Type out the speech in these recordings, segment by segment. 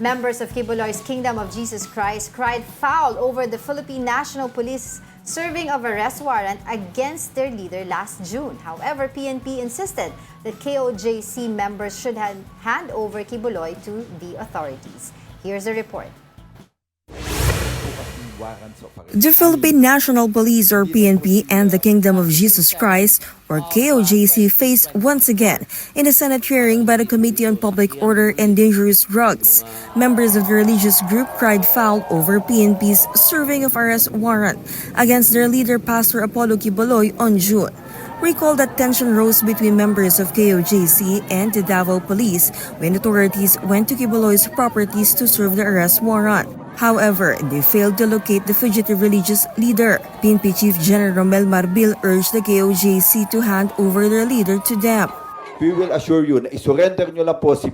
Members of Kibuloy's Kingdom of Jesus Christ cried foul over the Philippine National Police serving of arrest warrant against their leader last June. However, PNP insisted that KOJC members should hand over Kibuloy to the authorities. Here's a report. The Philippine National Police or PNP and the Kingdom of Jesus Christ or KOJC faced once again in a Senate hearing by the Committee on Public Order and Dangerous Drugs. Members of the religious group cried foul over PNP's serving of arrest warrant against their leader Pastor Apollo Kibuloy on June. Recall that tension rose between members of KOJC and the Davao Police when authorities went to Kibuloy's properties to serve the arrest warrant. However, they failed to locate the fugitive religious leader. PNP Chief General Romel Marbil urged the KOJC to hand over their leader to them. We will assure you na isurrender nyo lang po si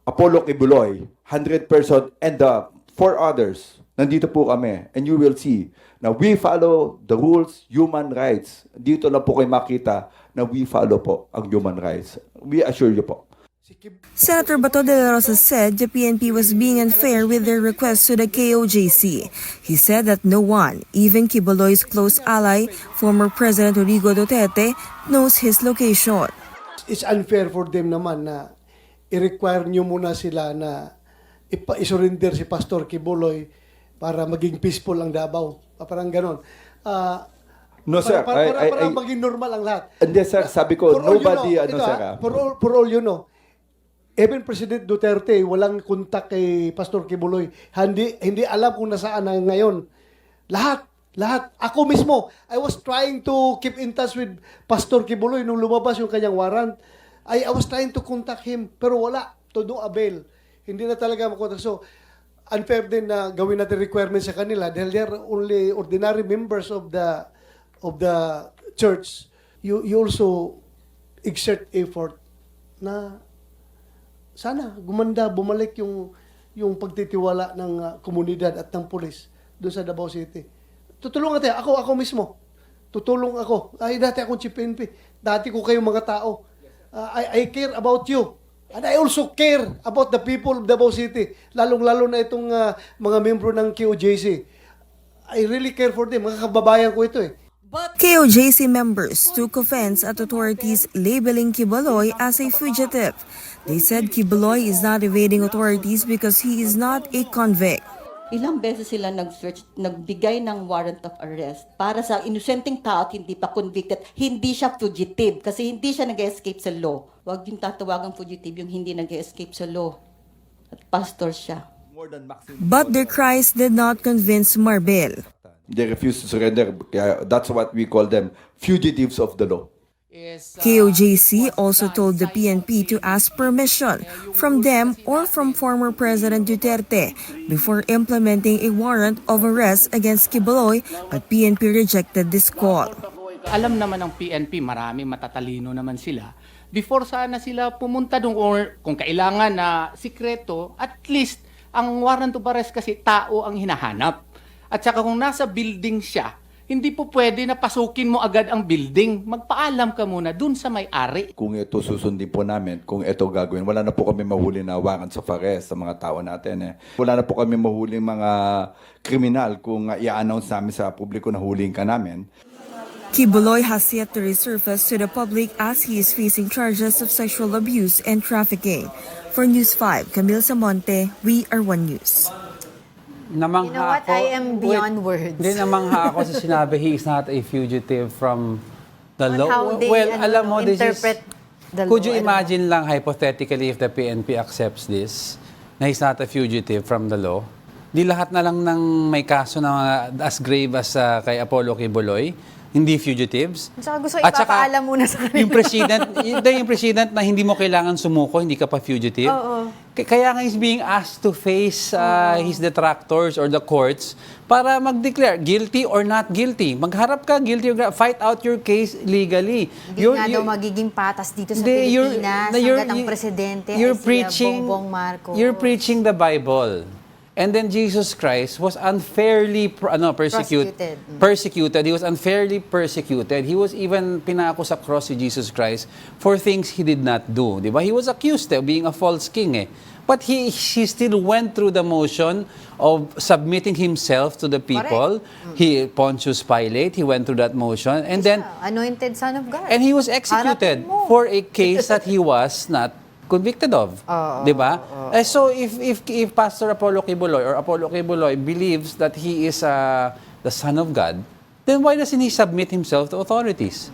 Apollo Kibuloy, 100% and the 4 others. Nandito po kami and you will see na we follow the rules, human rights. Dito lang po kayo makita na we follow po ang human rights. We assure you po. Senator Bato de la Rosa said the PNP was being unfair with their request to the KOJC. He said that no one, even Kibuloy's close ally, former President Rodrigo Duterte, knows his location. It's unfair for them naman na i-require nyo muna sila na isurrender si Pastor Kibuloy para maging peaceful ang Davao. Parang ganon. No, sir. Para maging normal ang lahat. Hindi, sir. Sabi ko, nobody, for all you know, even President Duterte, walang kontak kay Pastor Kibuloy. Hindi alam kung nasaan na ngayon. Lahat. Ako mismo, I was trying to keep in touch with Pastor Kibuloy nung lumabas yung kanyang warrant. I was trying to contact him, pero wala. To no avail. Hindi na talaga makontak. So, unfair din na gawin natin requirements sa kanila dahil they are only ordinary members of the church. You also exert effort na sana gumanda, bumalik yung pagtitiwala ng komunidad at ng pulis doon sa Davao City. Tutulungan tayo. Ako mismo. Tutulong ako. Ay, dati akong Chief PNP. Dati ko kayong mga tao. I care about you. And I also care about the people of Davao City. Lalong-lalo na itong mga membro ng KOJC. I really care for them. Mga kababayan ko ito eh. KOJC members took offense at authorities labeling Kibuloy as a fugitive. They said Kibuloy is not evading authorities because he is not a convict. Ilang beses sila nag-search, nagbigay ng warrant of arrest para sa inosenteng tao at hindi pa convicted. Hindi siya fugitive kasi hindi siya nag-escape sa law. Huwag yung tatawagang fugitive yung hindi nag-escape sa law. At pastor siya. But their cries did not convince Marbil. They refuse to surrender. That's what we call them, fugitives of the law. KOJC also told the PNP to ask permission from them or from former President Duterte before implementing a warrant of arrest against Kibuloy, but PNP rejected this call. Alam naman ng PNP, marami matatalino naman sila. Before sana sila pumunta doon or kung kailangan na sikreto, at least ang warrant of arrest kasi tao ang hinahanap. At saka kung nasa building siya, hindi po pwede na pasukin mo agad ang building. Magpaalam ka muna dun sa may-ari. Kung ito susundin po namin, kung ito gagawin, wala na po kami mahuli na warrants of arrest sa mga tao natin. Wala na po kami mahuli mga kriminal kung i-announce namin sa publiko na huling ka namin. Kibuloy has yet to resurface to the public as he is facing charges of sexual abuse and trafficking. For News 5, Camille Samonte, We Are One News. You Namangha know what? ako, I am beyond words. Hindi, namangha ako sa sinabi, he is not a fugitive from the law. How they, Well, alam mo, this is... interpret the law. Could you imagine lang, hypothetically, if the PNP accepts this, na he's not a fugitive from the law? Di lahat na lang ng may kaso na as grave as kay Apollo Kibuloy, hindi fugitives. Saka gusto ipapaalam muna sa kanila. Yung president na hindi mo kailangan sumuko, hindi ka pa fugitive. Oo. Kaya nga he's being asked to face his detractors or the courts para mag-declare guilty or not guilty. Magharap ka, guilty or fight out your case legally. Hindi nga daw magiging patas dito sa Pilipinas hanggat ang presidente ay si Bongbong Marcos. You're preaching the Bible. And then Jesus Christ was unfairly persecuted. He was unfairly persecuted. He was even pinako sa cross si Jesus Christ for things he did not do. Di ba? He was accused of being a false king. But he still went through the motion of submitting himself to the people. He, Pontius Pilate, he went through that motion. And then, Anointed Son of God. and he was executed Harapin mo. for a case that he was not convicted of. Di ba? So if Pastor Apollo Kibuloy or Apollo Kibuloy believes that he is the Son of God, then why doesn't he submit himself to authorities?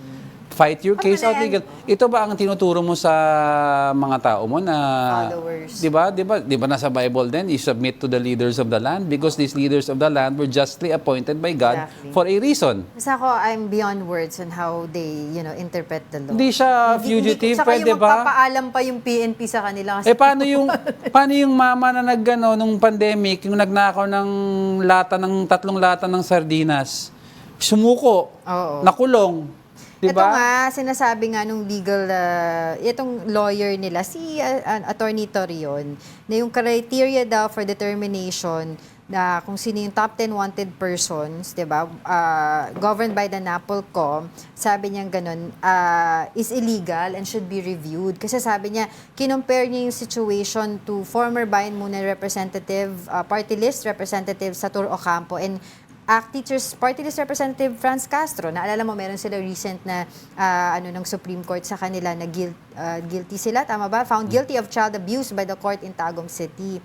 Fight your case out legal. Ito ba ang tinuturo mo sa mga tao mo na Followers. 'di ba? 'Di ba nasa Bible din, you submit to the leaders of the land because these leaders of the land were justly appointed by God Exactly. for a reason. Basta ako, I'm beyond words on how they, interpret the law. Hindi siya fugitive, Saka pwede yung ba? magpapaalam pa yung PNP sa kanila. Kasi Paano yung mama na naggano nung pandemic, yung nagnakaw ng tatlong lata ng sardinas, sumuko, Oo. nakulong, 'di Ito ba? nga, sinasabi nga nung legal, itong lawyer nila, si Attorney Torion, na yung criteria daw for determination na kung sino yung top 10 wanted persons, di ba, governed by the NAPOLCOM, sabi niya ganun, is illegal and should be reviewed. Kasi sabi niya, kinompare niya yung situation to former Bayan Muna representative, party list representative Satur Ocampo, and ACT Teachers Party List Representative Franz Castro. Naalala mo, meron sila recent na ng Supreme Court sa kanila na guilty sila, tama ba? Found guilty of child abuse by the court in Tagum City.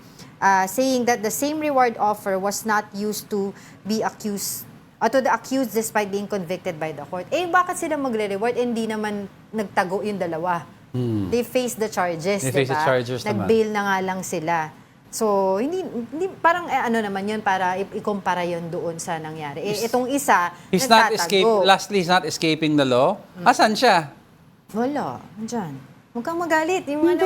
Saying that the same reward offer was not used to be accused to the accused despite being convicted by the court. Eh, bakit sila magre-reward? Hindi naman nagtago yung dalawa. They face the charges, They face the diba? charges naman. Nag-bail na nga lang sila. So, hindi parang naman yun para ikumpara yun doon sa nangyari. Itong isa, He's not nagtatago. lastly, he's not escaping the law. Asan siya? Wala, andyan. Huwag kang magalit. Yung Hindi,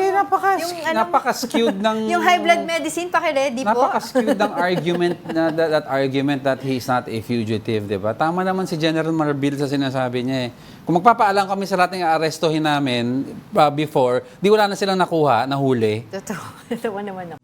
napaka-skewed ng... yung high blood medicine, paki-ready po. Napaka-skewed ng argument that argument that he's not a fugitive, 'di ba? Tama naman si General Marbil sa sinasabi niya eh. Kung magpapaalam kami sa lahat ng aarestuhin namin before, di wala na silang nakuha, nahuli. Totoo. Tawa naman ako.